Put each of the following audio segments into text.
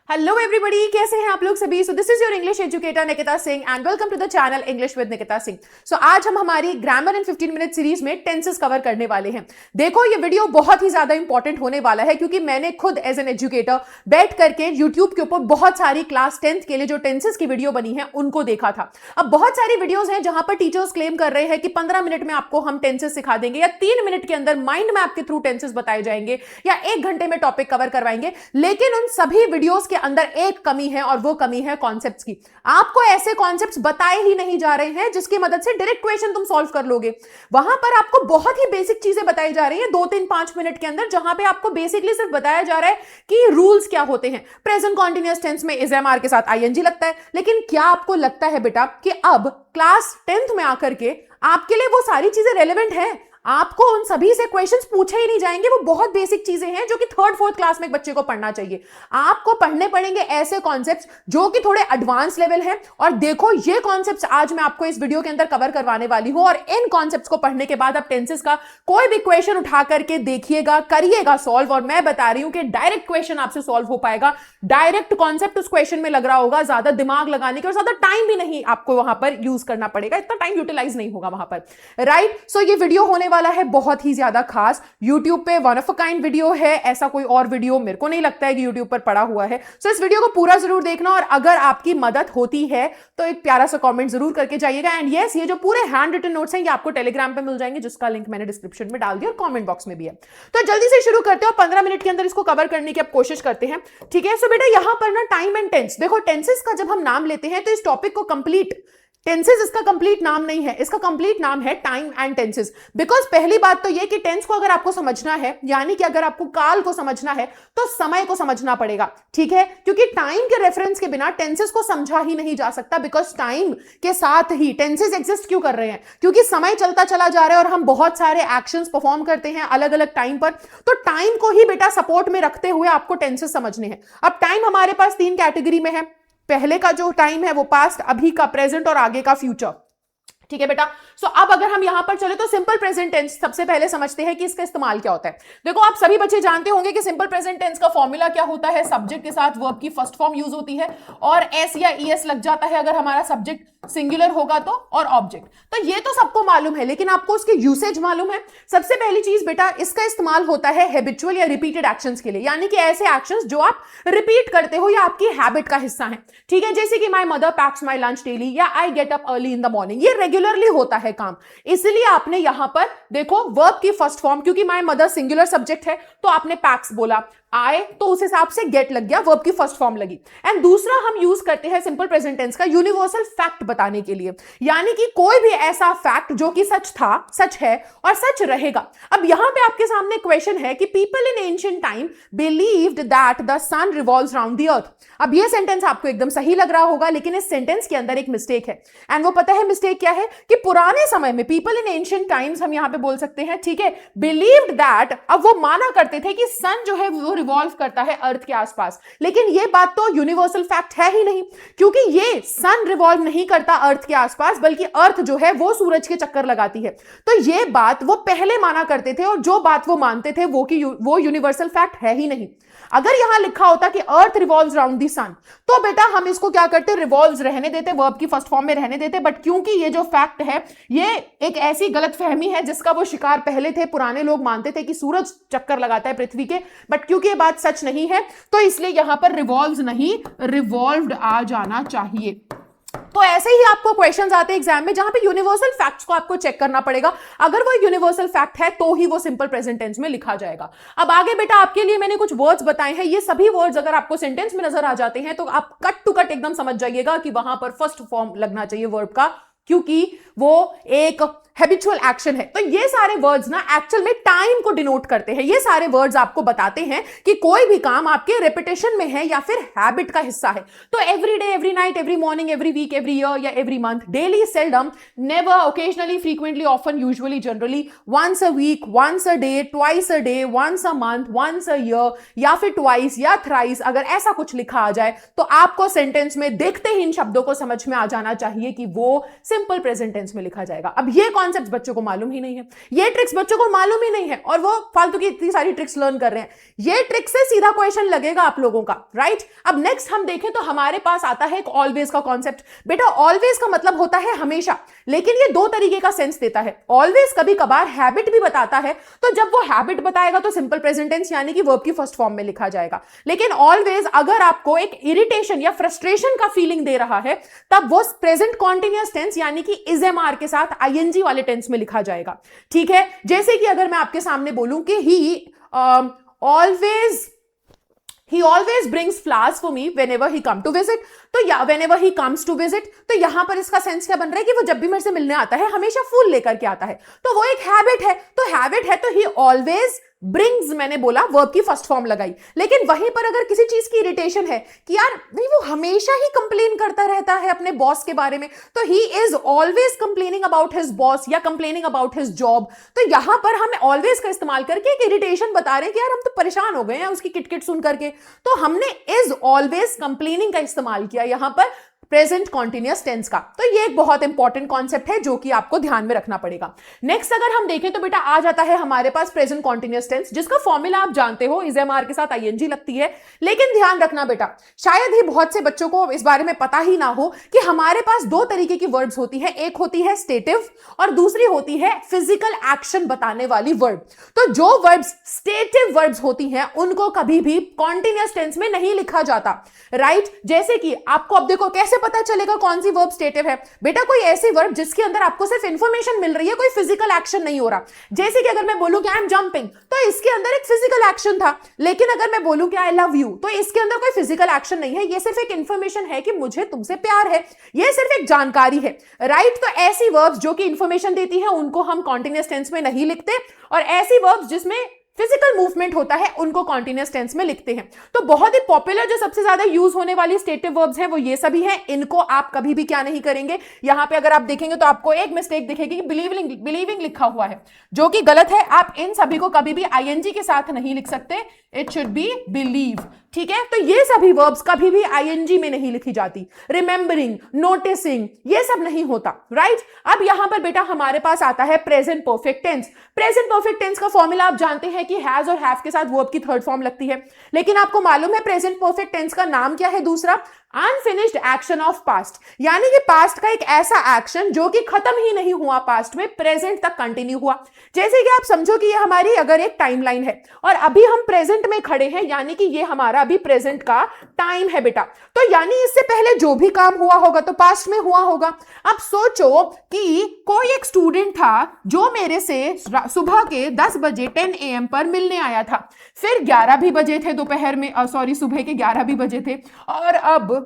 Hello everybody, कैसे हैं आप लोग सभी। So this is your English educator Nikita Singh and welcome to the channel English with Nikita Singh. So आज हम हमारी ग्रामर इन 15 मिनट सीरीज में टेंसेस कवर करने वाले हैं। देखो ये वीडियो बहुत ही ज्यादा इंपॉर्टेंट होने वाला है क्योंकि मैंने खुद एज एन एजुकेटर बैठ करके यूट्यूब के ऊपर बहुत सारी क्लास 10th के लिए जो टेंसेस की वीडियो बनी है उनको देखा था। अब बहुत सारी वीडियोज हैं जहां पर टीचर्स क्लेम कर रहे हैं कि 15 मिनट में आपको हम टेंसेस सिखा देंगे या 3 मिनट के अंदर माइंड मैप के थ्रू टेंसेस बताए जाएंगे या 1 घंटे में टॉपिक कवर करवाएंगे। लेकिन उन सभी वीडियोज के अंदर एक कमी है और वो कमी है कॉन्सेप्ट्स की। आपको ऐसे कॉन्सेप्ट्स बताए ही नहीं जा रहे हैं जिसकी मदद से डायरेक्ट क्वेश्चन तुम सॉल्व कर लोगे। वहां पर आपको बहुत ही बेसिक चीजें बताई जा रही है 2-3-5 मिनट के अंदर, जहां पे आपको बेसिकली सिर्फ बताया जा रहा है कि रूल्स क्या होते हैं। प्रेजेंट कॉन्टिन्यूअस टेंस में इज एम आर के साथ आईएनजी लगता है, लेकिन क्या आपको लगता है बेटा कि अब क्लास 10th में आकर के आपके लिए वो सारी चीजें रेलेवेंट हैं? आपको उन सभी से क्वेश्चंस पूछे ही नहीं जाएंगे। वो बहुत बेसिक चीजें हैं जो कि 3rd-4th क्लास में एक बच्चे को पढ़ना चाहिए। आपको पढ़ने पड़ेंगे ऐसे कॉन्सेप्ट्स जो कि थोड़े एडवांस लेवल हैं। और देखो ये कॉन्सेप्ट्स आज मैं आपको इस वीडियो के अंदर कवर करवाने वाली हूं और इन कॉन्सेप्ट्स को पढ़ने के बाद आप टेंसेस का कोई भी क्वेश्चन उठा करके देखिएगा, करिएगा सॉल्व। और मैं बता रही हूं कि डायरेक्ट क्वेश्चन आपसे सॉल्व हो पाएगा। डायरेक्ट कॉन्सेप्ट उस क्वेश्चन में लग रहा होगा, ज्यादा दिमाग लगाने की और ज्यादा टाइम भी नहीं आपको वहां पर यूज करना पड़ेगा, इतना टाइम यूटिलाइज नहीं होगा वहां पर, राइट। सो ये वीडियो होने वाला है बहुत ही ज्यादा खास। YouTube पे one of a kind video है, ऐसा कोई और वीडियो मेरे को नहीं लगता है कि YouTube पर पड़ा हुआ है। सो इस वीडियो को पूरा जरूर देखना और अगर आपकी मदद होती है तो एक प्यारा सा कमेंट जरूर करके जाइएगा। एंड यस, ये जो पूरे हैंड रिटन नोट्स हैं ये आपको टेलीग्राम पे मिल जाएंगे, जिसका लिंक मैंने डिस्क्रिप्शन में डाल दिया और कमेंट बॉक्स में भी है। तो जल्दी से शुरू करते हो, 15 मिनट के अंदर इसको कवर करने की अब कोशिश करते हैं, ठीक है। सो बेटा यहां पर ना टाइम एंड टेंस, देखो टेंसेस का जब हम नाम लेते हैं तो इस टॉपिक को कंप्लीट, टेंसेस इसका कंप्लीट नाम नहीं है, इसका कंप्लीट नाम है टाइम एंड टेंसेस। बिकॉज पहली बात तो ये कि टेंस को अगर आपको समझना है, यानी कि अगर आपको काल को समझना है तो समय को समझना पड़ेगा, ठीक है। क्योंकि टाइम के रेफरेंस के बिना टेंसेस को समझा ही नहीं जा सकता। बिकॉज टाइम के साथ ही टेंसेस एग्जिस्ट क्यों कर रहे हैं? क्योंकि समय चलता चला जा रहा है और हम बहुत सारे एक्शंस परफॉर्म करते हैं अलग अलग टाइम पर। तो टाइम को ही बेटा सपोर्ट में रखते हुए आपको टेंसेस समझने हैं। अब टाइम हमारे पास 3 कैटेगरी में है। पहले का जो टाइम है वो पास्ट, अभी का प्रेजेंट और आगे का फ्यूचर, ठीक है बेटा। सो अब अगर हम यहां पर चले तो सिंपल प्रेजेंट टेंस सबसे पहले समझते हैं कि इसका इस्तेमाल क्या होता है। देखो आप सभी बच्चे जानते होंगे कि सिंपल प्रेजेंट टेंस का फॉर्मूला क्या होता है। सब्जेक्ट के साथ वर्ब की फर्स्ट फॉर्म यूज होती है और एस या ईएस लग जाता है अगर हमारा सब्जेक्ट सिंगुलर होगा तो, और ऑब्जेक्ट। तो ये तो सबको मालूम है, लेकिन आपको उसके यूसेज मालूम है। सबसे पहली चीज बेटा, इसका इस्तेमाल होता है हैबिचुअल या रिपीटेड एक्शंस के लिए, यानी कि ऐसे एक्शंस जो आप रिपीट करते हो या आपकी हैबिट का हिस्सा है, ठीक है। जैसे कि my mother packs my lunch daily या I get up early in the morning, ये रेगुलरली होता है काम। इसलिए आपने यहां पर देखो वर्ब की फर्स्ट फॉर्म, क्योंकि माय मदर सिंगुलर सब्जेक्ट है तो आपने पैक्स बोला, आए तो उस हिसाब से गेट लग गया, वर्ब की फर्स्ट फॉर्म लगी। एंड दूसरा हम यूज करते हैं सिंपल प्रेजेंट टेंस का यूनिवर्सल फैक्ट बताने के लिए, यानी कि कोई भी ऐसा फैक्ट जो कि सच था, सच है और सच रहेगा। अब यहां पे आपके सामने क्वेश्चन है कि people in ancient time believed that the sun revolves around the earth. अब ये सेंटेंस आपको एकदम सही लग रहा होगा, लेकिन इस सेंटेंस के अंदर एक मिस्टेक है। एंड वो पता है मिस्टेक क्या है? कि पुराने समय में पीपल इन एंशिएंट टाइम्स हम यहां पे बोल सकते हैं, ठीक है, बिलीव्ड दैट, अब वो माना करते थे कि सन जो है वो रिवॉल्व करता है अर्थ के आसपास। लेकिन ये बात तो यूनिवर्सल फैक्ट है ही नहीं, क्योंकि ये सन रिवॉल्व नहीं करता अर्थ के आसपास, बल्कि अर्थ जो है वो सूरज के चक्कर लगाती है। तो ये बात वो पहले माना करते थे और जो बात वो मानते थे वो यूनिवर्सल फैक्ट है ही नहीं। अगर यहां लिखा होता कि अर्थ रिवॉल्व्स अराउंड द सन, तो बेटा हम इसको क्या करते, रिवॉल्व्स रहने देते, वर्ब की फर्स्ट फॉर्म में रहने देते। बट क्योंकि ये जो फैक्ट है ये एक ऐसी गलतफहमी है जिसका वो शिकार पहले थे, पुराने लोग मानते थे कि सूरज चक्कर लगाता है पृथ्वी के, बट क्योंकि ये बात सच नहीं है तो इसलिए यहां पर रिवॉल्व्स नहीं रिवॉल्व्ड आ जाना चाहिए। तो ऐसे ही आपको क्वेश्चंस आते हैं एग्जाम में जहां पे यूनिवर्सल फैक्ट्स को आपको चेक करना पड़ेगा। अगर वो यूनिवर्सल फैक्ट है तो ही वो सिंपल प्रेजेंट टेंस में लिखा जाएगा। अब आगे बेटा आपके लिए मैंने कुछ वर्ड्स बताए हैं, ये सभी वर्ड्स अगर आपको सेंटेंस में नजर आ जाते हैं तो आप कट टू कट एकदम समझ जाइएगा कि वहां पर फर्स्ट फॉर्म लगना चाहिए वर्ब का, क्योंकि वो एक हैबिचुअल एक्शन है। तो ये सारे वर्ड्स ना एक्चुअल में टाइम को डिनोट करते हैं। ये सारे वर्ड्स आपको बताते हैं कि कोई भी काम आपके रेपिटेशन में है या फिर हैबिट का हिस्सा है। तो every day, every night, every morning, every week, every year या every month, daily, seldom, never, occasionally, frequently, often, usually, generally, once a week, once a day, twice a day, once a month, once a year या फिर twice या thrice, अगर ऐसा कुछ लिखा आ जाए तो आपको सेंटेंस में देखते ही इन शब्दों को समझ में आ जाना चाहिए कि वो सिंपल प्रेजेंट टेंस में लिखा जाएगा। अब ये कॉन्सेप्ट बच्चों को मालूम ही नहीं है, ये ट्रिक्स बच्चों को मालूम ही नहीं है, और वो फालतू की इतनी सारी ट्रिक्स लर्न कर रहे हैं। ये ट्रिक से सीधा क्वेश्चन लगेगा आप लोगों का, राइट। अब नेक्स्ट हम देखें तो हमारे पास आता है एक ऑलवेज का कॉन्सेप्ट। बेटा ऑलवेज का मतलब होता है हमेशा, लेकिन ये दो तरीके का सेंस देता है। ऑलवेज कभी कभार हैबिट भी बताता है, तो जब वो हैबिट बताएगा तो सिंपल प्रेजेंट टेंस यानी कि वर्ब की फर्स्ट फॉर्म में लिखा जाएगा। लेकिन ऑलवेज अगर आपको एक इरिटेशन या फ्रस्ट्रेशन का फीलिंग दे रहा है, तब वो प्रेजेंट कॉन्टिन्यूअस टेंस यानी कि इज एम आर के साथ आईएनजी वाले टेंस में लिखा जाएगा। ठीक है, जैसे कि अगर मैं आपके सामने बोलूं कि he always brings flowers for me whenever he come to visit, तो या whenever he comes to visit, तो यहां पर इसका सेंस क्या बन रहा है कि वो जब भी मेरे से मिलने आता है हमेशा फूल लेकर के आता है, तो वो एक हैबिट है। तो हैबिट है तो he always ब्रिंग्स, मैंने बोला वर्ब की फर्स्ट फॉर्म लगाई। लेकिन वहीं पर अगर किसी चीज की इरिटेशन है कि यार नहीं वो हमेशा ही कंप्लेन करता रहता है अपने बॉस के बारे में, तो he is always complaining about his boss या कंप्लेनिंग अबाउट हिज जॉब, तो यहां पर हम ऑलवेज का इस्तेमाल करके एक इरिटेशन बता रहे हैं कि यार हम तो परेशान हो गए हैं उसकी किटकिट सुन करके, तो हमने इज ऑलवेज कंप्लेनिंग का इस्तेमाल किया यहां पर प्रेजेंट कॉन्टिन्यूअस टेंस का। तो ये एक बहुत इंपॉर्टेंट कॉन्सेप्ट है जो कि आपको ध्यान में रखना पड़ेगा। नेक्स्ट अगर हम देखें तो बेटा आ जाता है हमारे पास प्रेजेंट कॉन्टिन्यूअस टेंस, जिसका फॉर्मूला आप जानते हो, इज एम आर के साथ आईएनजी लगती है। लेकिन ध्यान रखना बेटा, शायद ही बहुत से बच्चों को इस बारे में पता ही ना हो कि हमारे पास दो तरीके की वर्ब्स होती है, एक होती है स्टेटिव और दूसरी होती है फिजिकल एक्शन बताने वाली वर्ब। तो जो वर्ब्स स्टेटिव वर्ब्स होती हैं उनको कभी भी कॉन्टिन्यूअस टेंस में नहीं लिखा जाता, राइट। जैसे कि आपको अब देखो कैसे पता चलेगा कौन सी वर्ब स्टेटिव है? बेटा कोई ऐसी वर्ब जिसके अंदर आपको सिर्फ इंफॉर्मेशन मिल रही है, कोई फिजिकल एक्शन नहीं हो रहा। जैसे कि अगर मैं बोलूं कि आई एम जंपिंग, तो इसके अंदर एक फिजिकल एक्शन था। लेकिन अगर मैं बोलूं कि आई लव यू, तो इसके अंदर कोई फिजिकल एक्शन नहीं है, ये सिर्फ एक इंफॉर्मेशन है कि मुझे तुमसे प्यार है, ये सिर्फ एक जानकारी है, राइट। तो ऐसी वर्ब्स जो कि इंफॉर्मेशन देती है उनको हम कॉन्टिन्यूअस टेंस में नहीं लिखते, और ऐसी वर्ब्स जिसमें फिजिकल मूवमेंट होता है उनको कॉन्टिन्यूअस टेंस में लिखते हैं। तो बहुत ही पॉपुलर जो सबसे ज्यादा यूज होने वाली स्टेटिव वर्ब्स हैं वो ये सभी हैं। इनको आप कभी भी क्या नहीं करेंगे, यहां पे अगर आप देखेंगे तो आपको एक मिस्टेक दिखेगी कि बिलीविंग लिखा हुआ है, जो कि गलत है। आप इन सभी को कभी भी आईएनजी के साथ नहीं लिख सकते, इट शुड बी बिलीव, ठीक है। तो ये सभी वर्ब्स कभी भी आईएनजी में नहीं लिखी जाती। रिमेंबरिंग, नोटिसिंग, ये सब नहीं होता, राइट। अब यहां पर बेटा हमारे पास आता है present perfect tense. Present perfect tense का फॉर्मूला आप जानते हैं कि हैज और हैव के साथ वर्ब की थर्ड फॉर्म लगती है। लेकिन आपको मालूम है प्रेजेंट परफेक्ट टेंस का नाम क्या है दूसरा? अनफिनिश्ड एक्शन ऑफ पास्ट, यानी कि पास्ट का एक ऐसा एक्शन जो कि खत्म ही नहीं हुआ, पास्ट में प्रेजेंट तक कंटिन्यू हुआ। जैसे कि आप समझो कि ये हमारी अगर एक टाइमलाइन है और अभी हम प्रेजेंट में खड़े हैं, यानी कि ये हमारा अभी प्रेजेंट का टाइम है बेटा। तो यानी इससे पहले जो भी काम हुआ होगा तो पास्ट में हुआ होगा। अब सोचो कि कोई एक स्टूडेंट था जो मेरे से सुबह के 10 बजे 10 AM पर मिलने आया था, फिर 11 भी बजे थे दोपहर में, सुबह के 11 भी बजे थे, और अब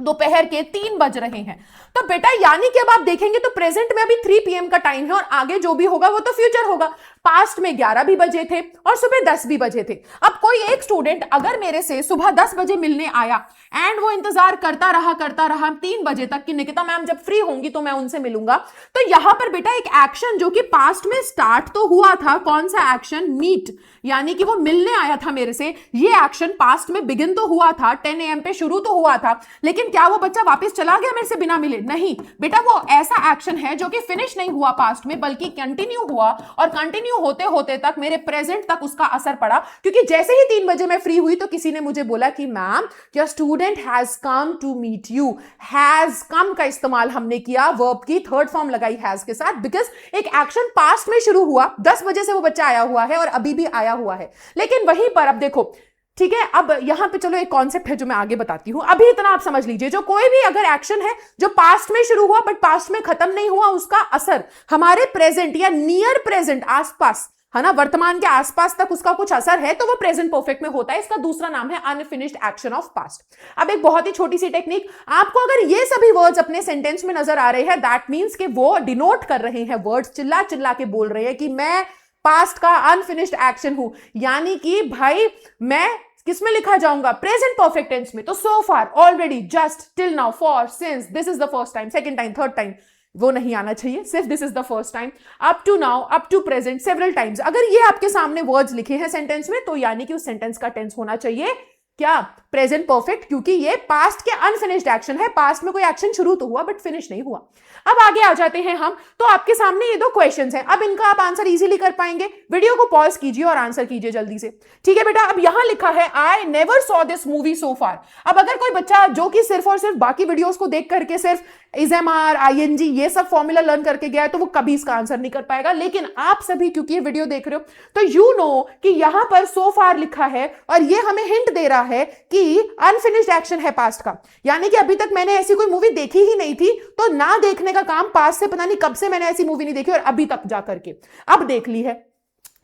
दोपहर के 3 बज रहे हैं। तो बेटा यानी कि अब आप देखेंगे तो प्रेजेंट में अभी 3 PM का टाइम है और आगे जो भी होगा वो तो फ्यूचर होगा। पास्ट में 11 भी बजे थे और सुबह 10 भी बजे थे। अब कोई एक स्टूडेंट अगर मेरे से सुबह 10 बजे मिलने आया एंड वो इंतजार करता रहा 3 बजे तक कि निकिता मैम जब फ्री होंगी तो मैं उनसे मिलूंगा, तो यहां पर बेटा एक एक्शन जो कि पास्ट में स्टार्ट तो हुआ था, कौन सा एक्शन? मीट, यानी कि वो मिलने आया था मेरे से, ये एक्शन पास्ट में बिगिन तो हुआ था, 10 AM पे शुरू तो हुआ था, लेकिन क्या वो बच्चा वापस चला गया मेरे से बिना मिले? नहीं बेटा, वो ऐसा एक्शन है जो कि फिनिश नहीं हुआ पास्ट में, बल्कि कंटिन्यू हुआ, और कंटिन्यू होते होते तक मेरे प्रेजेंट तक उसका असर पड़ा। क्योंकि जैसे ही 3 बजे मैं फ्री हुई तो किसी ने मुझे बोला कि ma'am your student has come to meet you. Has come का इस्तेमाल हमने किया, वर्ब की थर्ड फॉर्म लगाई हैज के साथ, बिकॉज एक एक्शन पास्ट में शुरू हुआ, 10 बजे से वो बच्चा आया हुआ है और अभी भी आया हुआ है। लेकिन वहीं पर अब देखो, ठीक है, अब यहां पे चलो एक कॉन्सेप्ट है जो मैं आगे बताती हूं, अभी इतना आप समझ लीजिए। जो कोई भी अगर एक्शन है जो पास्ट में शुरू हुआ बट पास्ट में खत्म नहीं हुआ, उसका असर हमारे प्रेजेंट या नियर प्रेजेंट, आसपास है ना, वर्तमान के आसपास तक उसका कुछ असर है, तो वो प्रेजेंट परफेक्ट में होता है। इसका दूसरा नाम है अनफिनिश्ड एक्शन ऑफ पास्ट। अब एक बहुत ही छोटी सी टेक्निक, आपको अगर ये सभी वर्ड्स अपने सेंटेंस में नजर आ रहे हैं, दैट मीन्स कि वो डिनोट कर रहे हैं, वर्ड्स चिल्ला चिल्ला के बोल रहे हैं कि मैं पास्ट का अनफिनिश्ड एक्शन हूं, यानी कि भाई मैं किसमें लिखा जाऊंगा? प्रेजेंट परफेक्ट टेंस में। तो so far, already, just, till now, for, since, this is the first time, second time, third time, वो नहीं आना चाहिए, सिर्फ this is the first time, up to now, up to present, several times. अगर ये आपके सामने वर्ड्स लिखे हैं सेंटेंस में, तो यानी कि उस सेंटेंस का टेंस होना चाहिए क्या? प्रेजेंट परफेक्ट, क्योंकि ये पास्ट के अनफिनिश्ड एक्शन है, पास्ट में कोई एक्शन शुरू तो हुआ बट फिनिश नहीं हुआ। अब आगे आ जाते हैं हम, तो आपके सामने ये दो क्वेश्चंस हैं, अब इनका आप आंसर इजीली कर पाएंगे। वीडियो को पॉज कीजिए और आंसर कीजिए जल्दी से, ठीक है बेटा। अब यहां लिखा है I never saw this movie so far. अब अगर कोई बच्चा जो कि सिर्फ और सिर्फ बाकी वीडियोस को देख करके सिर्फ इजएमआर, आईएनजी ये सब फॉर्मूला लर्न करके गया है, तो वो कभी इसका आंसर नहीं कर पाएगा। लेकिन आप सभी क्योंकि ये वीडियो देख रहे हो, तो यू नो कि यहां पर सो फार लिखा है और ये हमें हिंट दे रहा है कि अनफिनिश्ड एक्शन है पास्ट का, यानी कि अभी तक मैंने ऐसी कोई मूवी देखी ही नहीं थी, तो ना देखने का काम पास्ट से पता नहीं कब से मैंने ऐसी मूवी नहीं देखी और अभी तक जाकर के अब देख ली है।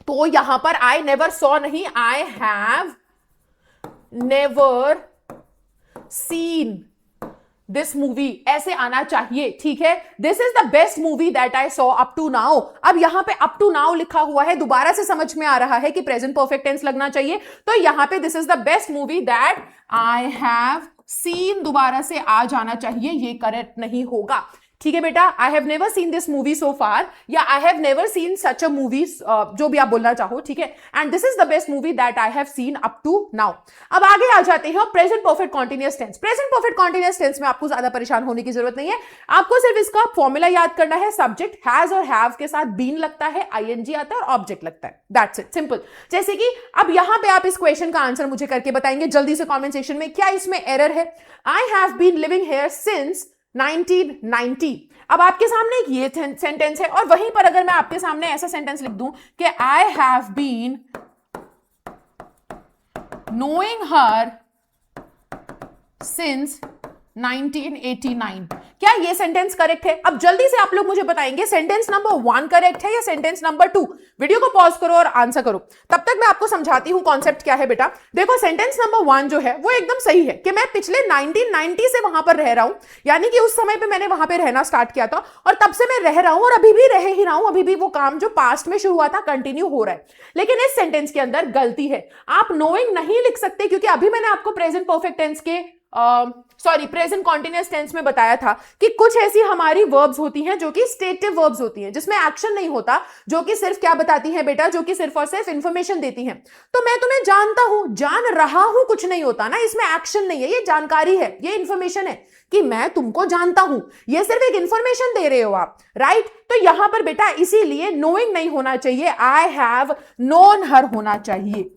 तो यहां पर आई नेवर सॉ नहीं, I have never seen this movie ऐसे आना चाहिए, ठीक है। This is the best movie that I saw up to now. अब यहां पे अप टू नाउ लिखा हुआ है, दोबारा से समझ में आ रहा है कि प्रेजेंट परफेक्ट टेंस लगना चाहिए, तो यहां पे this is the best movie that I have scene दोबारा से आ जाना चाहिए, ये करेक्ट नहीं होगा, ठीक है बेटा। I have never seen this movie so far, या I have never seen such a movie, जो भी आप बोलना चाहो, ठीक है। And this is the best movie that I have seen up to now. अब आगे आ जाते हैं present perfect continuous tense. Present perfect continuous tense में आपको ज्यादा परेशान होने की जरूरत नहीं है, आपको सिर्फ इसका फॉर्मूला याद करना है। सब्जेक्ट हैज और हैव के साथ बीन लगता है, आईएनजी आता है और ऑब्जेक्ट लगता है, दैट्स इट, सिंपल। जैसे कि अब यहां पे आप इस क्वेश्चन का आंसर मुझे करके बताएंगे जल्दी से कॉमेंट सेक्शन में, क्या इसमें एरर है? I have been living here since 1990। अब आपके सामने एक ये सेंटेंस है और वहीं पर अगर मैं आपके सामने ऐसा सेंटेंस लिख दूं कि I have been knowing her since 1989, क्या ये सेंटेंस करेक्ट है? अब जल्दी से आप लोग मुझे बताएंगे सेंटेंस नंबर 1 करेक्ट है या सेंटेंस नंबर 2। वीडियो को पॉज करो और आंसर करो, तब तक मैं आपको समझाती हूं कॉन्सेप्ट क्या है बेटा। देखो सेंटेंस नंबर 1 जो है वो एकदम सही है कि मैं पिछले 1990 से वहां पर रह रहा हूं, यानी कि उस समय पे मैंने वहां पे रहना स्टार्ट किया था और तब से मैं रह रहा हूं और अभी भी रह ही रहा हूं, अभी भी वो काम जो पास्ट में शुरू हुआ था कंटिन्यू हो रहा है। लेकिन इस सेंटेंस के अंदर गलती है, आप नोइंग नहीं लिख सकते, क्योंकि अभी मैंने आपको प्रेजेंट परफेक्ट टेंस के प्रेजेंट कॉन्टिन्यूअस टेंस में बताया था कि कुछ ऐसी हमारी वर्ब्स होती हैं जो कि स्टेटिव वर्ब्स होती हैं, जिसमें एक्शन नहीं होता, जो कि सिर्फ क्या बताती हैं बेटा, जो कि सिर्फ और सिर्फ इंफॉर्मेशन देती हैं। तो मैं तुम्हें जानता हूं, जान रहा हूं, कुछ नहीं होता ना, इसमें एक्शन नहीं है, ये जानकारी है, ये इंफॉर्मेशन है कि मैं तुमको जानता हूं, ये सिर्फ एक इंफॉर्मेशन दे रहे हो आप, राइट। तो यहां पर बेटा इसीलिए नोइंग नहीं होना चाहिए, आई हैव नोन हर होना चाहिए,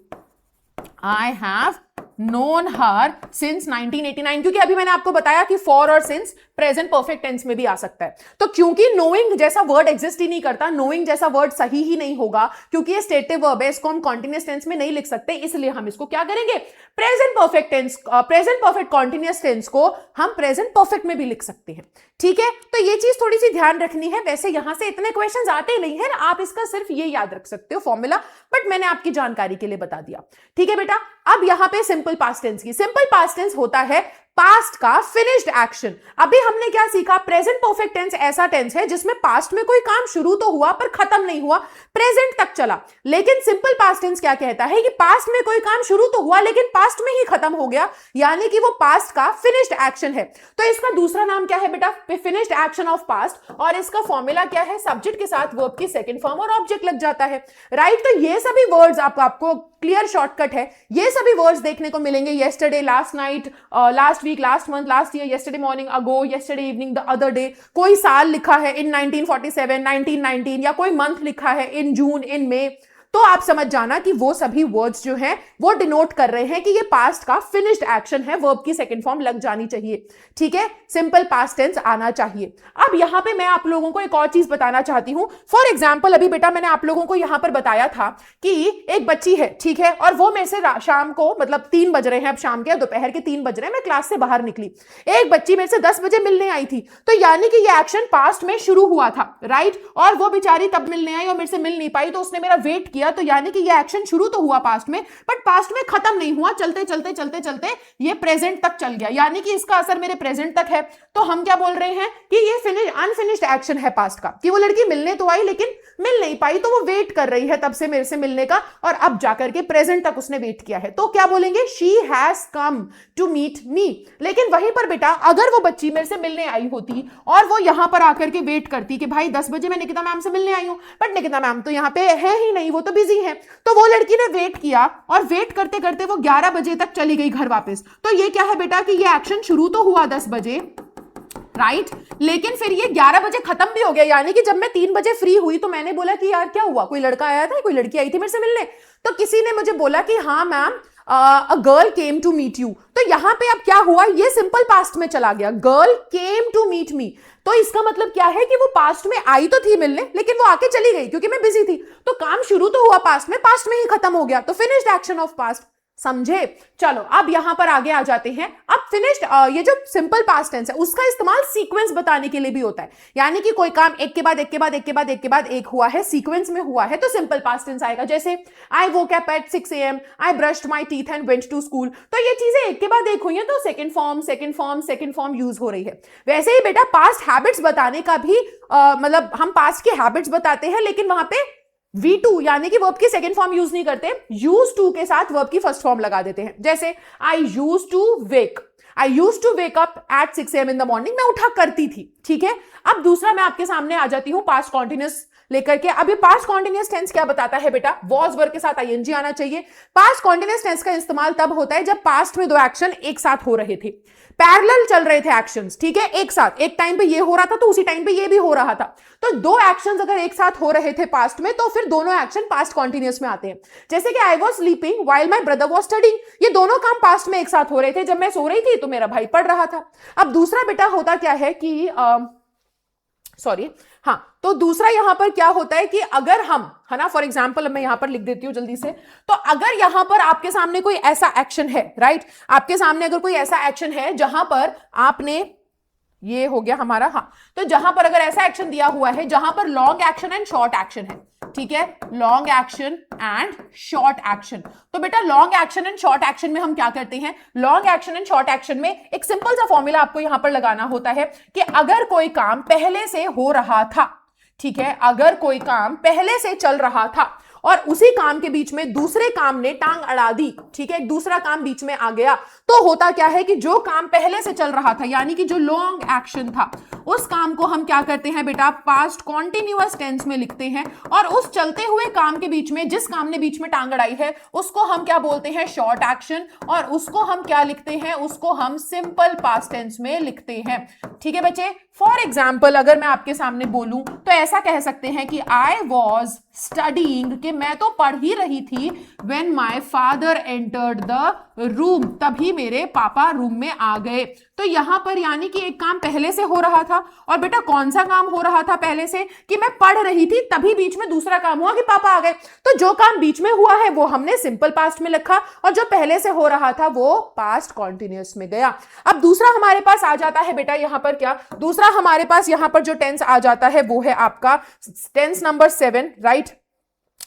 I have known her since 1989, क्योंकि अभी मैंने आपको बताया कि for और since प्रेजेंट परफेक्ट टेंस में भी आ सकता है। तो क्योंकि knowing जैसा वर्ड एग्जिस्ट ही नहीं करता, knowing जैसा वर्ड सही ही नहीं होगा, क्योंकि ये स्टेटिव वर्ब है, इसको हम कॉन्टिन्यूअस टेंस में नहीं लिख सकते, इसलिए हम इसको क्या करेंगे, present perfect tense, present perfect continuous tense को हम प्रेजेंट परफेक्ट में भी लिख सकते हैं, ठीक है। तो ये चीज थोड़ी सी ध्यान रखनी है। वैसे यहां से इतने क्वेश्चंस आते नहीं है, आप इसका सिर्फ ये याद रख सकते हो फॉर्मूला, बट मैंने आपकी जानकारी के लिए बता दिया, ठीक है बेटा। अब यहां पे सिंपल पास्ट टेंस की, सिंपल पास्ट टेंस होता है पास्ट का फिनिश्ड एक्शन। अभी हमने क्या सीखा, प्रेजेंट परफेक्ट टेंस ऐसा टेंस है जिसमें पास्ट में कोई काम शुरू तो हुआ पर खत्म नहीं हुआ, प्रेजेंट तक चला। लेकिन सिंपल पास्ट टेंस क्या कहता है कि पास्ट में कोई काम शुरू तो हुआ लेकिन पास्ट में ही खत्म हो गया, यानी कि वो पास्ट का फिनिश्ड एक्शन है। तो इसका दूसरा नाम क्या है बेटा, फिनिश्ड एक्शन ऑफ पास्ट, और इसका फॉर्मूला क्या है, सब्जेक्ट के साथ वर्ब की सेकंड फॉर्म और ऑब्जेक्ट लग जाता है, राइट। तो ये सभी वर्ड्स आपको क्लियर शॉर्टकट है, ये सभी वर्ड्स देखने को मिलेंगे, yesterday, last night, last week, last month, last year, yesterday morning, ago, yesterday evening, the other day. कोई साल लिखा है इन 1947, 1919, या कोई मंथ लिखा है इन जून, इन मई, तो आप समझ जाना कि वो सभी वर्ड्स जो हैं वो डिनोट कर रहे हैं कि ये पास्ट का फिनिश्ड एक्शन है, वर्ब की सेकंड फॉर्म लग जानी चाहिए, ठीक है, सिंपल पास्ट टेंस आना चाहिए। अब यहां पे मैं आप लोगों को एक और चीज बताना चाहती हूं। फॉर एग्जांपल अभी बेटा मैंने आप लोगों को यहां पर बताया था कि एक बच्ची है, ठीक है, और वो मेरे से शाम को, मतलब 3 बज रहे हैं, अब शाम के दोपहर के 3 बज रहे हैं, मैं क्लास से बाहर निकली, एक बच्ची मेरे से 10 बजे मिलने आई थी, तो यानी कि ये एक्शन पास्ट में शुरू हुआ था, राइट, और वो बेचारी तब मिलने आई और मेरे से मिल नहीं पाई, तो उसने मेरा वेट किया, तो यानी कि ये एक्शन शुरू तो हुआ पास्ट में, बट पास्ट में खत्म नहीं हुआ, चलते चलते चलते चलते ये प्रेजेंट तक चल गया, यानी कि इसका असर मेरे प्रेजेंट तक है। तो हम क्या बोल रहे हैं कि ये अनफिनिश्ड एक्शन है पास्ट का, कि वो लड़की मिलने तो आई लेकिन मिल नहीं पाई, तो वो वेट कर रही है तब से मेरे से मिलने का, और अब जाकर के प्रेजेंट तक उसने वेट किया है, तो क्या बोलेंगे, she has come to meet me. लेकिन वहीं पर बेटा अगर वो बच्ची मेरे से मिलने आई होती और वो यहां पर आकर के वेट करती कि भाई 10 बजे मैं निकिता मैम से मिलने आई हूं, बट निकिता मैम तो यहां पे है ही नहीं, वो तो तो बिजी है। तो वो लड़की ने वेट किया और वेट करते करते वो 11 बजे तक चली गई घर वापस। तो ये क्या है बेटा कि ये एक्शन शुरू तो हुआ 10 बजे, राइट, लेकिन फिर ये 11 बजे खत्म भी हो गया। यानी कि जब मैं 3 बजे फ्री हुई तो मैंने बोला कि यार क्या हुआ, कोई लड़का आया था, कोई लड़की आई थी मेरे से मिलने? तो किसी ने मुझे बोला कि हाँ ma'am, a girl came to meet you. तो यहां पे अब क्या हुआ, ये सिंपल पास्ट में चला गया, girl came to meet me. तो इसका मतलब क्या है कि वो पास्ट में आई तो थी मिलने, लेकिन वो आके चली गई क्योंकि मैं बिजी थी। तो काम शुरू तो हुआ पास्ट में ही खत्म हो गया। तो फिनिश्ड एक्शन ऑफ पास्ट, समझे? चलो अब यहां पर आगे आ जाते हैं। अब फिनिश्ड, ये जो सिंपल पास्ट टेंस है उसका इस्तेमाल सीक्वेंस बताने के लिए भी होता है। यानी कि कोई काम एक के बाद एक के बाद एक के बाद एक के बाद एक हुआ है, सीक्वेंस में हुआ है, तो सिंपल पास्ट टेंस आएगा। जैसे I woke up at 6 AM, I brushed my teeth and went to school. तो ये चीजें एक के बाद एक हुई है, तो सेकंड फॉर्म यूज हो रही है। वैसे ही बेटा पास्ट हैबिट्स बताने का भी मतलब हम पास्ट की हैबिट्स बताते हैं, लेकिन वहां पे V2 यानी कि वर्ब की सेकंड फॉर्म यूज नहीं करते, यूज टू के साथ वर्ब की फर्स्ट फॉर्म लगा देते हैं। जैसे I use to wake up at 6 AM in the morning, मैं उठा करती थी, ठीक है। अब दूसरा मैं आपके सामने आ जाती हूं पास्ट कॉन्टिन्यूअस लेकर के। अब ये पास्ट कॉन्टिन्यूअस टेंस क्या बताता है बेटा, वॉज वर्ब के साथ ING आना चाहिए। पास्ट कॉन्टिन्यूअस टेंस का इस्तेमाल तब होता है जब पास्ट में दो एक्शन एक साथ हो रहे थे, पैरेलल चल रहे थे एक्शंस, ठीक है, एक साथ, एक टाइम पे ये हो रहा था तो उसी टाइम पे ये भी हो रहा था। तो दो एक्शंस अगर एक साथ हो रहे थे पास्ट में, तो फिर दोनों एक्शन पास्ट कॉन्टिन्यूअस में आते हैं। जैसे कि I was sleeping while my brother was studying, ये दोनों काम पास्ट में एक साथ हो रहे थे, जब मैं सो रही थी तो मेरा भाई पढ़ रहा था। अब दूसरा बेटा होता क्या है कि हाँ, तो दूसरा यहां पर क्या होता है कि अगर हम, है ना, फॉर एग्जाम्पल मैं यहां पर लिख देती हूं जल्दी से। तो अगर यहां पर आपके सामने कोई ऐसा एक्शन है, राइट, आपके सामने अगर कोई ऐसा एक्शन है जहां पर आपने, ये हो गया हमारा, हाँ, तो जहां पर अगर ऐसा एक्शन दिया हुआ है जहां पर long action and short action है, ठीक है, long action and short action. तो बेटा long action and short action में हम क्या करते हैं, long action and short action में एक सिंपल सा फॉर्मूला आपको यहां पर लगाना होता है कि अगर कोई काम पहले से हो रहा था, ठीक है, अगर कोई काम पहले से चल रहा था और उसी काम के बीच में दूसरे काम ने टांग अड़ा दी, ठीक है, दूसरा काम बीच में आ गया, तो होता क्या है कि जो काम पहले से चल रहा था यानी कि जो लॉन्ग एक्शन था, उस काम को हम क्या करते हैं बेटा, पास्ट कॉन्टिन्यूअस टेंस में लिखते हैं। और उस चलते हुए काम के बीच में जिस काम ने बीच में टांग अड़ाई है उसको हम क्या बोलते हैं, शॉर्ट एक्शन, और उसको हम क्या लिखते हैं, उसको हम सिंपल पास्ट टेंस में लिखते हैं, ठीक है बच्चे। फॉर एग्जाम्पल अगर मैं आपके सामने बोलूं तो ऐसा कह सकते हैं कि आई वॉज स्टडीइंग, कि मैं तो पढ़ ही रही थी, when my father entered the room, तभी मेरे पापा रूम में आ गए। तो यहां पर यानी कि एक काम पहले से हो रहा था, और बेटा कौन सा काम हो रहा था पहले से, कि मैं पढ़ रही थी, तभी बीच में दूसरा काम हुआ कि पापा आ गए। तो जो काम बीच में हुआ है वो हमने सिंपल पास्ट में लिखा, और जो पहले से हो रहा था वो पास्ट कॉन्टिन्यूअस में गया। अब दूसरा हमारे पास आ जाता है बेटा यहां पर क्या, दूसरा हमारे पास यहां पर जो टेंस आ जाता है वो है आपका टेंस नंबर 7, राइट,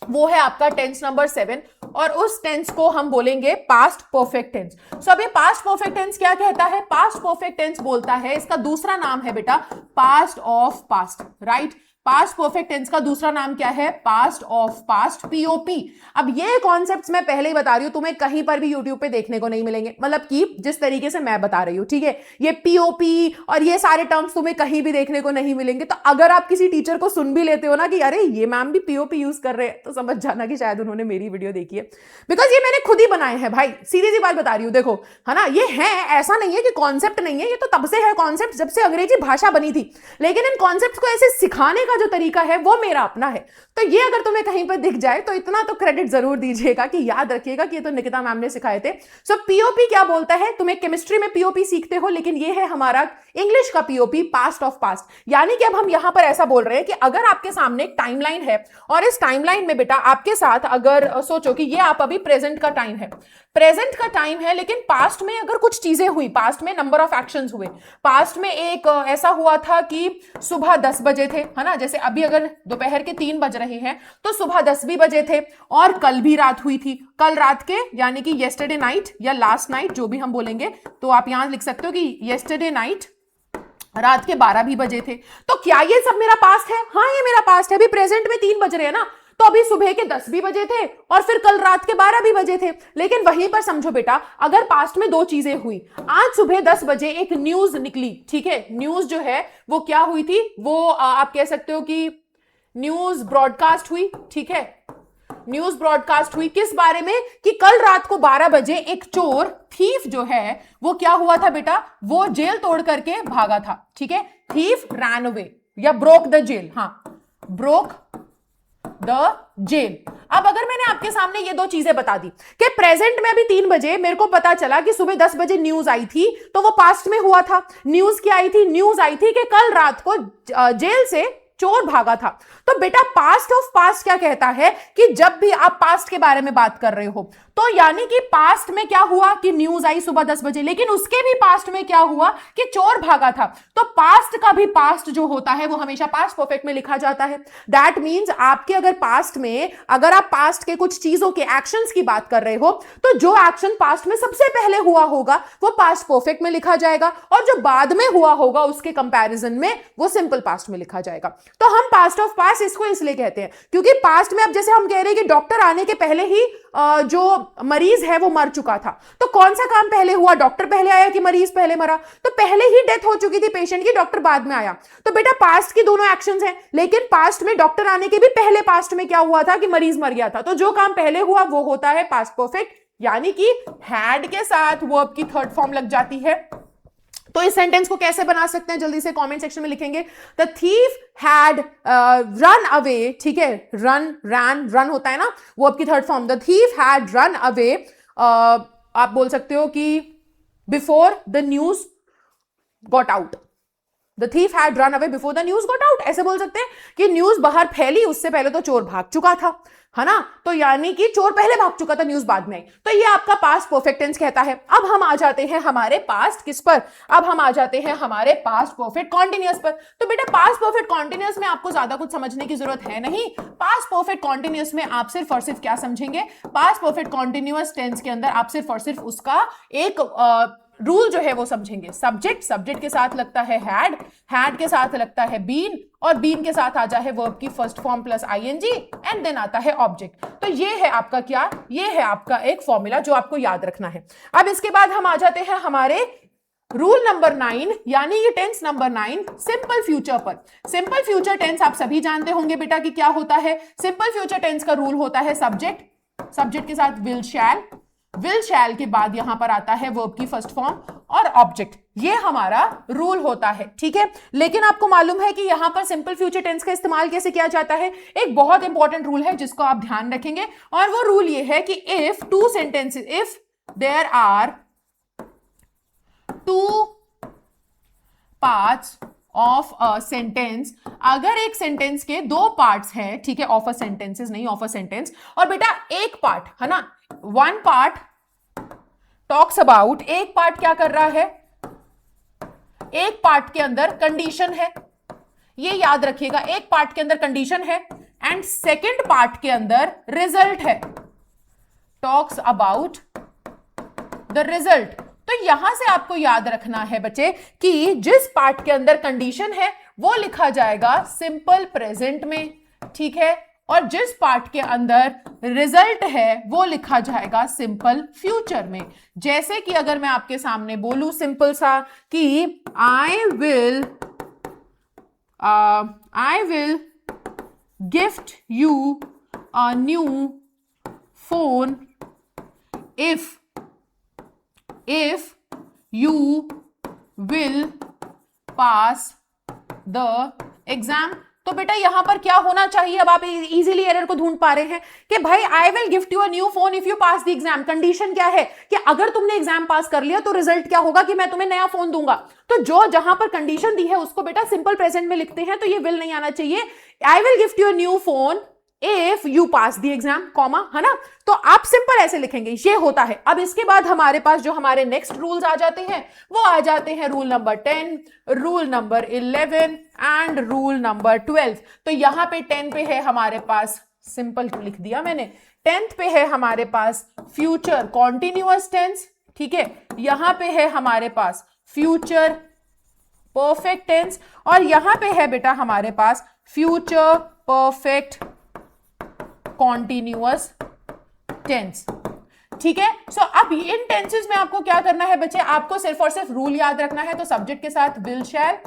वो है आपका टेंस नंबर 7, और उस टेंस को हम बोलेंगे पास्ट परफेक्ट टेंस। सो अब ये पास्ट परफेक्ट टेंस क्या कहता है, पास्ट परफेक्ट टेंस बोलता है, इसका दूसरा नाम है बेटा past of past, right. Past perfect tense का दूसरा नाम क्या है, पास्ट ऑफ पास्ट, POP। अब ये कॉन्सेप्ट्स मैं पहले ही बता रही हूं, तुम्हें कहीं पर भी यूट्यूब पे देखने को नहीं मिलेंगे, मतलब कि जिस तरीके से मैं बता रही हूं, ठीक है, ये POP और ये सारे टर्म्स तुम्हें कहीं भी देखने को नहीं मिलेंगे। तो अगर आप किसी टीचर को सुन भी लेते हो ना कि अरे ये मैम भी POP यूज कर रहे हैं, तो समझ जाना कि शायद उन्होंने मेरी वीडियो देखी है, बिकॉज ये मैंने खुद ही बनाए हैं भाई, सीधी सी बात बता रही हूँ। देखो है ना, ये है, ऐसा नहीं है कि कॉन्सेप्ट नहीं है, ये तो तब से है कॉन्सेप्ट जब से अंग्रेजी भाषा बनी थी, लेकिन इन कॉन्सेप्ट को ऐसे सिखाने का जो तरीका है वो मेरा अपना है। तो ये अगर तुम्हें कहीं पर दिख जाए तो इतना तो क्रेडिट जरूर दीजिएगा कि याद रखिएगा कि ये तो निकिता मैम ने सिखाए थे। सो POP क्या बोलता है, तुम्हें केमिस्ट्री में POP सीखते हो, लेकिन ये है हमारा इंग्लिश का POP, पास्ट ऑफ पास्ट। यानी कि अब हम यहां पर ऐसा बोल रहे हैं कि अगर आपके सामने एक टाइमलाइन है और इस टाइमलाइन में बेटा आपके साथ अगर सोचो कि ये आप अभी प्रेजेंट का टाइम है, प्रेजेंट का टाइम है, लेकिन पास्ट में अगर कुछ चीजें हुई, पास्ट में नंबर ऑफ एक्शंस हुए, पास्ट में एक ऐसा हुआ था कि सुबह 10 बजे थे, है ना, जैसे अभी अगर दोपहर के 3 बज रहे हैं तो सुबह 10 भी बजे थे, और कल भी रात हुई थी, कल रात के यानी कि येस्टरडे नाइट या लास्ट नाइट जो भी हम बोलेंगे, तो आप यहां लिख सकते हो कि येस्टरडे नाइट रात के 12 भी बजे थे। तो क्या ये सब मेरा पास्ट है? हाँ ये मेरा पास्ट है, अभी प्रेजेंट में 3 बज रहे हैं ना, तो अभी सुबह के 10 भी बजे थे और फिर कल रात के 12 भी बजे थे। लेकिन वहीं पर समझो बेटा, अगर पास्ट में 2 चीजें हुई, आज सुबह 10 बजे एक न्यूज निकली, ठीक है, न्यूज जो है वो क्या हुई थी, वो आप कह सकते हो कि न्यूज ब्रॉडकास्ट हुई, ठीक है, न्यूज ब्रॉडकास्ट हुई किस बारे में, कि कल रात को 12 बजे एक चोर थीफ जो है वो क्या हुआ था बेटा, वो जेल तोड़ करके भागा था। ठीक है, थीफ रैन अवे या ब्रोक द जेल, हाँ ब्रोक द जेल। अब अगर मैंने आपके सामने ये दो चीजें बता दी कि प्रेजेंट में अभी 3 बजे मेरे को पता चला कि सुबह 10 बजे न्यूज आई थी, तो वो पास्ट में हुआ था। न्यूज क्या आई थी, न्यूज आई थी कि कल रात को जेल से चोर भागा था। तो बेटा पास्ट ऑफ पास्ट क्या कहता है कि जब भी आप पास्ट के बारे में बात कर रहे हो तो यानी कि पास्ट में क्या हुआ कि न्यूज आई सुबह 10 बजे, लेकिन उसके भी पास्ट में क्या हुआ कि चोर भागा था। तो पास्ट का भी पास्ट जो होता है वो हमेशा पास्ट परफेक्ट में लिखा जाता है। दैट मींस आपके अगर पास्ट में, अगर आप पास्ट के कुछ चीजों के एक्शंस की बात कर रहे हो तो जो एक्शन पास्ट में सबसे पहले हुआ होगा वो पास्ट परफेक्ट में लिखा जाएगा, और जो बाद में हुआ होगा उसके कंपैरिजन में वो सिंपल पास्ट में लिखा जाएगा। तो हम पास्ट ऑफ पास्ट इसको इसलिए कहते हैं क्योंकि पास्ट में, अब जैसे हम कह रहे हैं कि डॉक्टर आने के पहले ही जो मरीज है वो मर चुका था, तो कौन सा काम पहले हुआ, डॉक्टर पहले आया कि मरीज पहले मरा? तो पहले ही डेथ हो चुकी थी पेशेंट की, डॉक्टर बाद में आया। तो बेटा पास्ट की दोनों एक्शंस हैं, लेकिन पास्ट में डॉक्टर आने के भी पहले पास्ट में क्या हुआ था कि मरीज मर गया था। तो जो काम पहले हुआ वो होता है पास्ट परफेक्ट, यानी कि हैड के साथ वर्ब की थर्ड फॉर्म लग जाती है। तो इस सेंटेंस को कैसे बना सकते हैं, जल्दी से कमेंट सेक्शन में लिखेंगे। The thief had run away, ठीक है, रन होता है ना, वो आपकी third form. The thief had run away, आप बोल सकते हो कि before the news got out. The thief had run away before the news got out, ऐसे बोल सकते हैं कि न्यूज बाहर फैली उससे पहले तो चोर भाग चुका था, है ना। तो यानी कि चोर पहले भाग चुका था, न्यूज बाद में आई। तो ये आपका पास्ट परफेक्ट टेंस कहता है। अब हम आ जाते हैं हमारे पास्ट किस पर, अब हम आ जाते हैं हमारे पास्ट परफेक्ट कॉन्टिन्यूअस पर। तो बेटा पास्ट परफेक्ट कॉन्टिन्यूअस में आपको ज्यादा कुछ समझने की जरूरत है नहीं। पास्ट परफेक्ट कॉन्टिन्यूअस में आप सिर्फ और सिर्फ क्या समझेंगे, पास्ट परफेक्ट कॉन्टिन्यूअस टेंस के अंदर आप सिर्फ और सिर्फ उसका एक रूल जो है वो समझेंगे। सब्जेक्ट के साथ लगता है हैड के साथ लगता है बीन, और बीन के साथ आ जाए वर्ब की first form plus ING, and then आता है ऑब्जेक्ट। तो ये है आपका क्या, ये है आपका एक फॉर्मूला जो आपको याद रखना है। अब इसके बाद हम आ जाते हैं हमारे रूल नंबर 9, यानी ये टेंस नंबर 9 सिंपल फ्यूचर पर। सिंपल फ्यूचर टेंस आप सभी जानते होंगे बेटा कि क्या होता है। सिंपल फ्यूचर टेंस का रूल होता है सब्जेक्ट के साथ विल शैल के बाद यहां पर आता है वर्ब की फर्स्ट फॉर्म और ऑब्जेक्ट, ये हमारा रूल होता है। ठीक है, लेकिन आपको मालूम है कि यहां पर सिंपल फ्यूचर टेंस का इस्तेमाल कैसे किया जाता है। एक बहुत इंपॉर्टेंट रूल है जिसको आप ध्यान रखेंगे, और वो रूल ये है कि if there are two parts of a sentence, अगर एक सेंटेंस के दो पार्ट्स हैं, ठीक है, ऑफ अ सेंटेंसेस नहीं, ऑफ अ सेंटेंस, और बेटा एक पार्ट है ना, वन पार्ट टॉक्स अबाउट, एक पार्ट क्या कर रहा है, एक पार्ट के अंदर कंडीशन है, ये याद रखिएगा, एक पार्ट के अंदर कंडीशन है, एंड सेकेंड पार्ट के अंदर रिजल्ट है, टॉक्स अबाउट द रिजल्ट। तो यहां से आपको याद रखना है बच्चे कि जिस पार्ट के अंदर कंडीशन है वो लिखा जाएगा सिंपल प्रेजेंट में, ठीक है, और जिस पार्ट के अंदर रिजल्ट है वो लिखा जाएगा सिंपल फ्यूचर में। जैसे कि अगर मैं आपके सामने बोलूं सिंपल सा कि I will gift you a new phone if you will pass the exam। तो बेटा यहां पर क्या होना चाहिए, अब आप इजीली एरर को ढूंढ पा रहे हैं कि भाई I will gift you a new phone if you pass the exam. Condition क्या है कि अगर तुमने एग्जाम पास कर लिया तो रिजल्ट क्या होगा कि मैं तुम्हें नया फोन दूंगा। तो जो जहां पर कंडीशन दी है उसको बेटा सिंपल प्रेजेंट में लिखते हैं, तो ये विल नहीं आना चाहिए। I will gift you a new phone if you pass the exam, comma, है ना। तो आप सिंपल ऐसे लिखेंगे, ये होता है। अब इसके बाद हमारे पास जो हमारे नेक्स्ट रूल्स आ जाते हैं वो आ जाते हैं rule number 10, rule number 11 and rule number 12। तो यहां पे 10 पे है हमारे पास, सिंपल लिख दिया मैंने, 10th पे है हमारे पास फ्यूचर कॉन्टिन्यूअस टेंस, ठीक है, यहां पे है हमारे पास फ्यूचर परफेक्ट टेंस, और यहां पे है बेटा हमारे पास फ्यूचर परफेक्ट कॉन्टिन्यूअस टेंस, ठीक है। सो अब इन टेंसेस में आपको क्या करना है बच्चे, आपको सिर्फ और सिर्फ रूल याद रखना है। तो सब्जेक्ट के साथ विल शैल,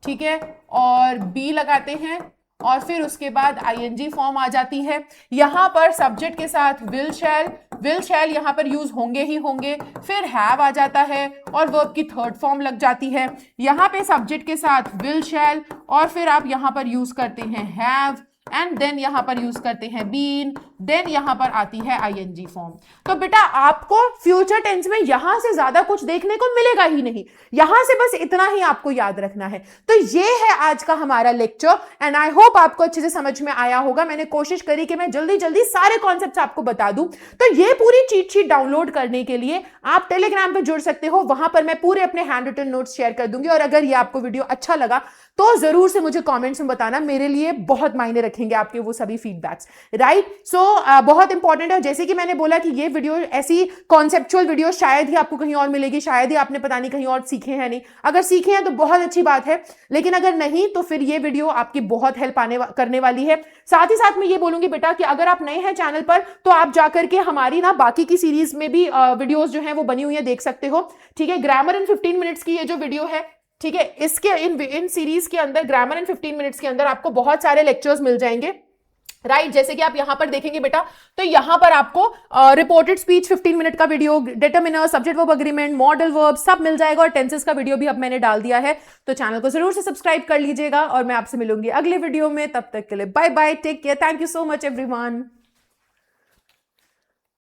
ठीक है, और बी लगाते हैं, और फिर उसके बाद आईएनजी फॉर्म आ जाती है। यहां पर सब्जेक्ट के साथ विल शैल यहां पर यूज होंगे ही होंगे। फिर हैव आ जाता है और वर्ब की थर्ड फॉर्म लग जाती है। यहां पे सब्जेक्ट के साथ विल शैल और फिर आप यहां पर यूज करते हैं हैव एंड देन यहां पर यूज करते हैं बीन, देन यहां पर आती है आईएनजी फॉर्म। तो बेटा आपको फ्यूचर टेंस में यहां से ज्यादा कुछ देखने को मिलेगा ही नहीं, यहां से बस इतना ही आपको याद रखना है। तो ये है आज का हमारा लेक्चर एंड आई होप आपको अच्छे से समझ में आया होगा। मैंने कोशिश करी कि मैं जल्दी जल्दी सारे कॉन्सेप्ट्स आपको बता दूं। तो ये पूरी चीट शीट डाउनलोड करने के लिए आप टेलीग्राम पे जुड़ सकते हो, वहां पर मैं पूरे अपने हैंड रिटन नोट्स शेयर कर दूंगी। और अगर ये आपको वीडियो अच्छा लगा तो जरूर से मुझे कमेंट्स में बताना, मेरे लिए बहुत मायने रखेंगे आपके वो सभी फीडबैक्स, राइट। सो बहुत इंपॉर्टेंट है, जैसे कि मैंने बोला कि ये वीडियो ऐसी कॉन्सेप्चुअल वीडियो शायद ही आपको कहीं और मिलेगी, शायद ही आपने पता नहीं कहीं और सीखे हैं नहीं। अगर सीखे हैं तो बहुत अच्छी बात है, लेकिन अगर नहीं तो फिर ये वीडियो आपकी बहुत हेल्प करने वाली है। साथ ही साथ मैं ये बोलूंगी बेटा कि अगर आप नए हैं चैनल पर तो आप जाकर के हमारी ना बाकी की सीरीज में भी वीडियोस जो हैं वो बनी हुई है, देख सकते हो, ठीक है। ग्रामर इन 15 मिनट्स की ये जो वीडियो है, ठीक है, इसके इन सीरीज के अंदर ग्रामर इन 15 मिनट्स के अंदर आपको बहुत सारे लेक्चर्स मिल जाएंगे, राइट। जैसे कि आप यहां पर देखेंगे बेटा, तो यहां पर आपको रिपोर्टेड स्पीच 15 मिनट का video, determiner, subject verb agreement, modal verb सब मिल जाएगा और टेंसेस का वीडियो भी अब मैंने डाल दिया है। तो चैनल को जरूर से सब्सक्राइब कर लीजिएगा और मैं आपसे मिलूंगी अगले वीडियो में। तब तक के लिए bye bye, take care, thank you so much everyone.